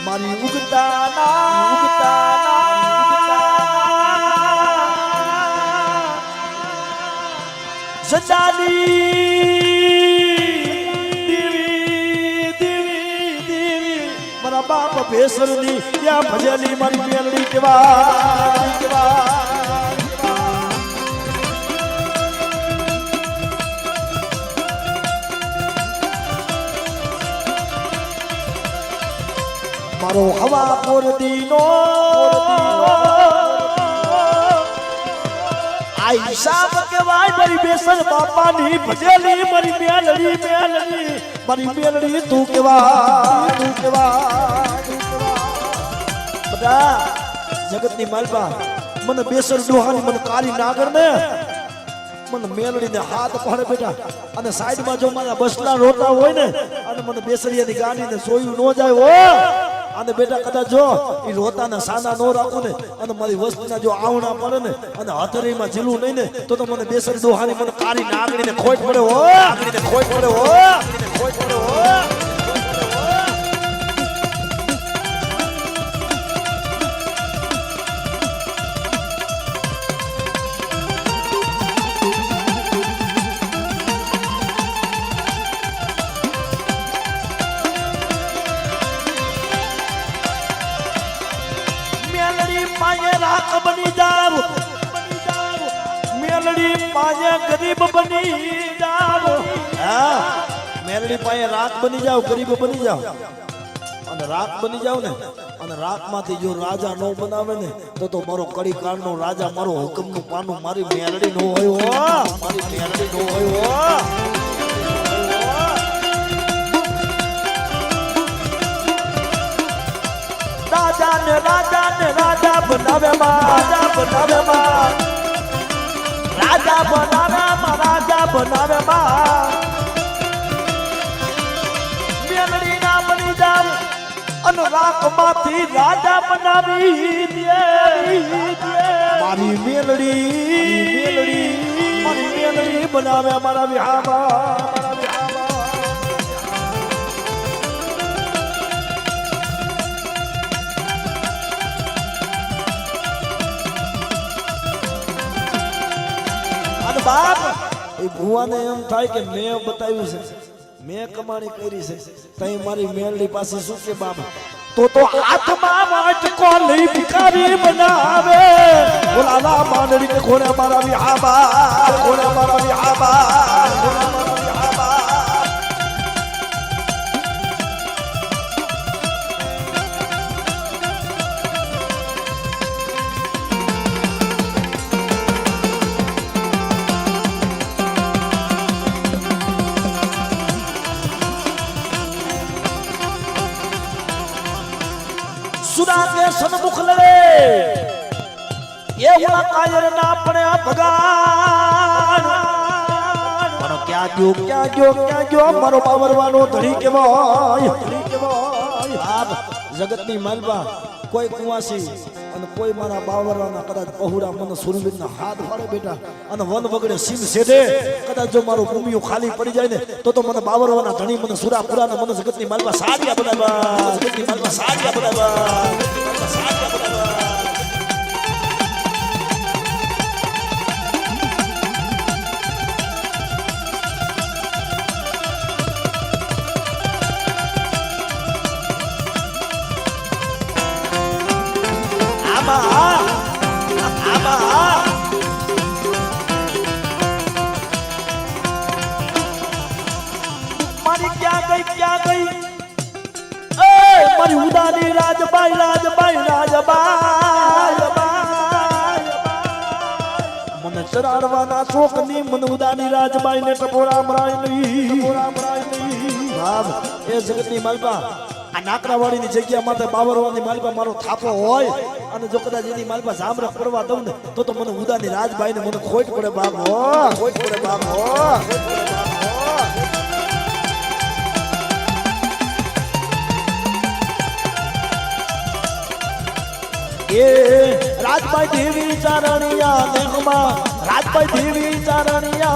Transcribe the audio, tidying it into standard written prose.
મારી ઉગતા સજાની દેવી મારા બાપ ભેસરની ત્યાં ભજેલી મારી મેલડી કેવા મારો હવા પોરદીનો આઈ સાબ કેવાય મારી બેસર બાપાની ભજેલી મારી મેલડી મારી મેલડી તું કેવા બધા જગતની માલપા મને બેસર ડોહાની મને કાળી નાગર ને મને મેલડી ને હાથ પડે બેટા અને સાઈડ માં જો મારા બસલા રોતા હોય ને અને મને બેસરિયાની ગાડી ને સોયું ન જાય હો અને બેટા કદાચ જો એ રોતાના સાના નો રાખું ને અને મારી વસ્તીના જો આવણા પડે ને અને હથરીમાં ઝીલું નહીં ને તો મને બેસર દોહાની મને કાળી નાગડીને ખોટ પડે હો બની જાવ મેલડી પાયે ગરીબ બની જાવ મેલડી પાયે રાત બની જાવ ગરીબ બની જાવ અને રાત બની જાવ ને અને રાત માંથી જો રાજા નો બનાવે ને તો મારો કડી કાળ નો રાજા મારો હુકમ નું પાનું મારી મેલડી નો હોય રાજા બનાવે મેલડી ના બની જાવ અને રાખ માંથી રાજા બનાવી દે મારી મેલડી બનાવે મારા વિહામાં બાપ એ ભુવાને એમ થાય કે મેં બતાવ્યું છે મેં કમાણી કરી છે તઈ મારી મેલડી પાસે શું કે બાપ તો હાથમાં વાટકો લઈ ભિખારી બનાવે બોલાલા માંડળી કે ખોણે મારા વિહાબા સુરા કે સન્મુખ લડે એ હુણા કાયર ના પડે ભગાન મારો ક્યાં ગયો મારો પાવરવાનો ધણી કેવાય આપ જગતની માલબા કોઈ કુવાસી અને કોઈ મારા બાવરવાના કદાચ પહુડા મને સુરવીરના હાથ પાડે બેટા અને વન વગડે સીમ સેડે કદાચ જો મારો ભૂમિયો ખાલી પડી જાય ને તો મને બાવરવાના ધણી મને સુરાપુરાના મને જગતની માલબા સાડિયા બનાવવા મારી ક્યાં ગઈ મારી ઉદાની રાજબાઈ મને ચરાડવાના ચોકની મને ઉદાની રાજબાઈ ને ટપોરા મરાય નહીં એ જગતની માલપા આ નાકરાવાડીની જગ્યા માટે બાવરવાની માલપા મારો થાપો હોય અને જો કદાચ એની માલપા જામરખ પડવા દઉં ને તો મને ઉદાની રાજબાઈ ને મને ખોટ પડે બાપ એ રાજભાઈ દેવી ચારણિયા દેહમાં રાજભાઈ દેવી ચારણિયા